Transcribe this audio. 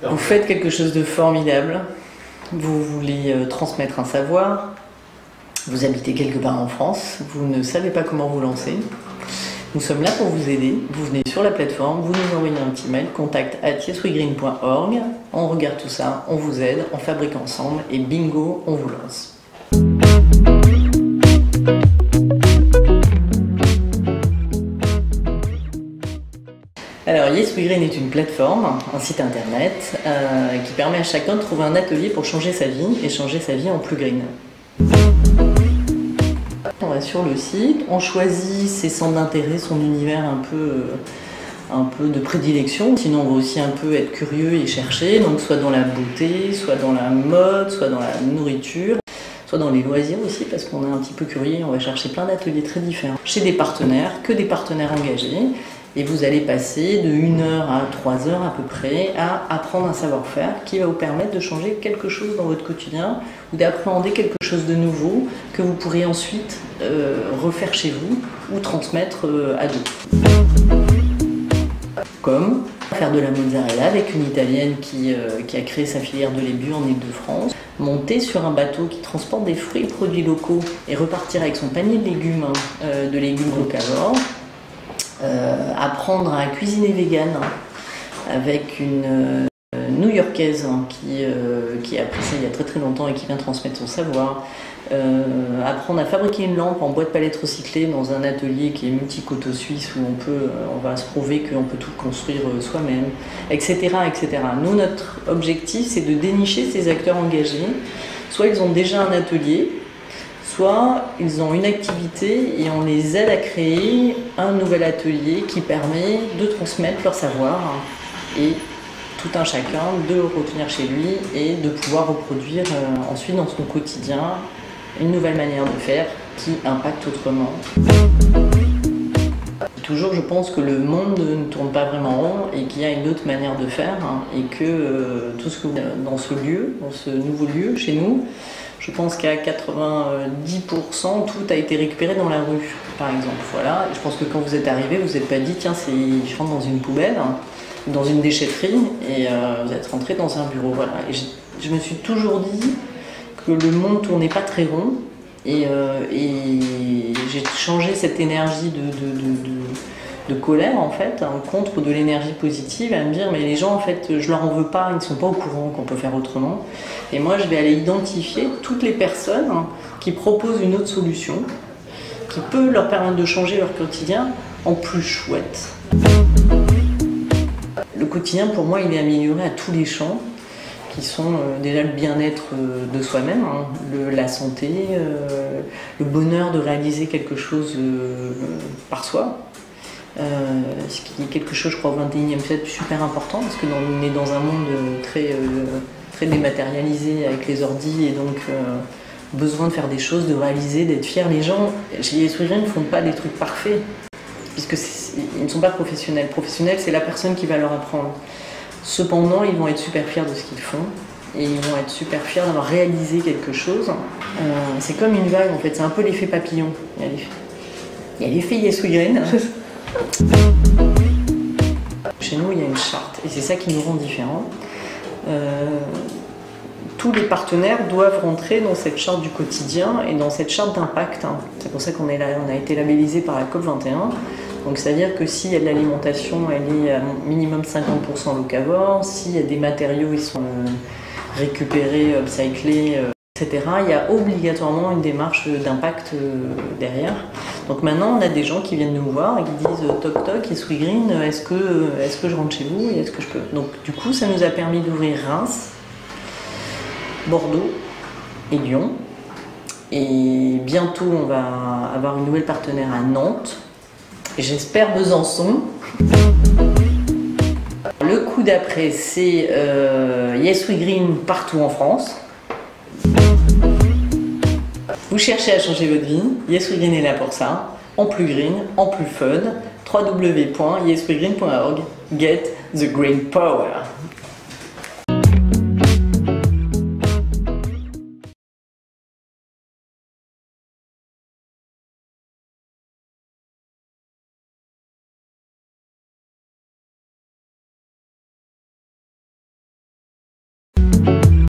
Vous faites quelque chose de formidable, vous voulez transmettre un savoir, vous habitez quelque part en France, vous ne savez pas comment vous lancer. Nous sommes là pour vous aider, vous venez sur la plateforme, vous nous envoyez un petit mail, contact@yeswegreen.org, on regarde tout ça, on vous aide, on fabrique ensemble et bingo, on vous lance. Alors YesWeGreen est une plateforme, un site internet qui permet à chacun de trouver un atelier pour changer sa vie et changer sa vie en plus green. On va sur le site, on choisit ses centres d'intérêt, son univers un peu de prédilection. Sinon on va aussi un peu être curieux et chercher, donc soit dans la beauté, soit dans la mode, soit dans la nourriture, soit dans les loisirs aussi, parce qu'on est un petit peu curieux, on va chercher plein d'ateliers très différents. Chez des partenaires, que des partenaires engagés, et vous allez passer de 1 heure à 3 heures à peu près à apprendre un savoir-faire qui va vous permettre de changer quelque chose dans votre quotidien ou d'appréhender quelque chose de nouveau que vous pourrez ensuite refaire chez vous ou transmettre à d'autres. Comme faire de la mozzarella avec une Italienne qui a créé sa filière de lait bio en Ile-de-France, monter sur un bateau qui transporte des fruits et produits locaux et repartir avec son panier de légumes locavores, apprendre à cuisiner vegan avec une New-Yorkaise qui a appris ça il y a très très longtemps et qui vient transmettre son savoir, apprendre à fabriquer une lampe en bois de palette recyclée dans un atelier qui est multi-coteau suisse où on va se prouver qu'on peut tout construire soi-même, etc., etc. Nous, notre objectif, c'est de dénicher ces acteurs engagés. Soit ils ont déjà un atelier, soit ils ont une activité et on les aide à créer un nouvel atelier qui permet de transmettre leur savoir et tout un chacun de le retenir chez lui et de pouvoir reproduire ensuite dans son quotidien une nouvelle manière de faire qui impacte autrement. Toujours, je pense que le monde ne tourne pas vraiment rond et qu'il y a une autre manière de faire et que tout ce que dans ce lieu, dans ce nouveau lieu chez nous, je pense qu'à 90%, tout a été récupéré dans la rue, par exemple. Voilà. Je pense que quand vous êtes arrivé, vous n'êtes pas dit, tiens, je rentre dans une poubelle, dans une déchetterie, et vous êtes rentré dans un bureau. Voilà. Et je me suis toujours dit que le monde ne tournait pas très rond, et j'ai changé cette énergie de colère, en fait, contre de l'énergie positive, à me dire, mais les gens, en fait, je leur en veux pas, ils ne sont pas au courant qu'on peut faire autrement. Et moi, je vais aller identifier toutes les personnes qui proposent une autre solution, qui peut leur permettre de changer leur quotidien en plus chouette. Le quotidien, pour moi, il est amélioré à tous les champs, qui sont déjà le bien-être de soi-même, la santé, le bonheur de réaliser quelque chose par soi. Ce qui est quelque chose, je crois, au XXIe siècle super important, parce qu'on est dans un monde très dématérialisé avec les ordis et donc besoin de faire des choses, de réaliser, d'être fiers. Les gens chez YesWeGreen ne font pas des trucs parfaits, puisqu'ils ne sont pas professionnels. Professionnels, c'est la personne qui va leur apprendre. Cependant, ils vont être super fiers de ce qu'ils font et ils vont être super fiers d'avoir réalisé quelque chose. C'est comme une vague, en fait, c'est un peu l'effet papillon. Il y a l'effet YesWeGreen. Chez nous, il y a une charte et c'est ça qui nous rend différents. Tous les partenaires doivent rentrer dans cette charte du quotidien et dans cette charte d'impact. C'est pour ça qu'on est là, on a été labellisé par la COP21. Donc c'est-à-dire que s'il y a de l'alimentation, elle est à minimum 50% locavore, s'il y a des matériaux, ils sont récupérés, upcyclés, etc. Il y a obligatoirement une démarche d'impact derrière. Donc maintenant, on a des gens qui viennent nous voir et qui disent « Toc toc, YesWeGreen, est-ce que je rentre chez vous et est-ce que je peux ?» Donc du coup, ça nous a permis d'ouvrir Reims, Bordeaux et Lyon. Et bientôt, on va avoir une nouvelle partenaire à Nantes. Et j'espère Besançon. Le coup d'après, c'est YesWeGreen partout en France. Vous cherchez à changer votre vie, YesWeGreen est là pour ça. En plus green, en plus fun. www.yeswegreen.org. Get the green power.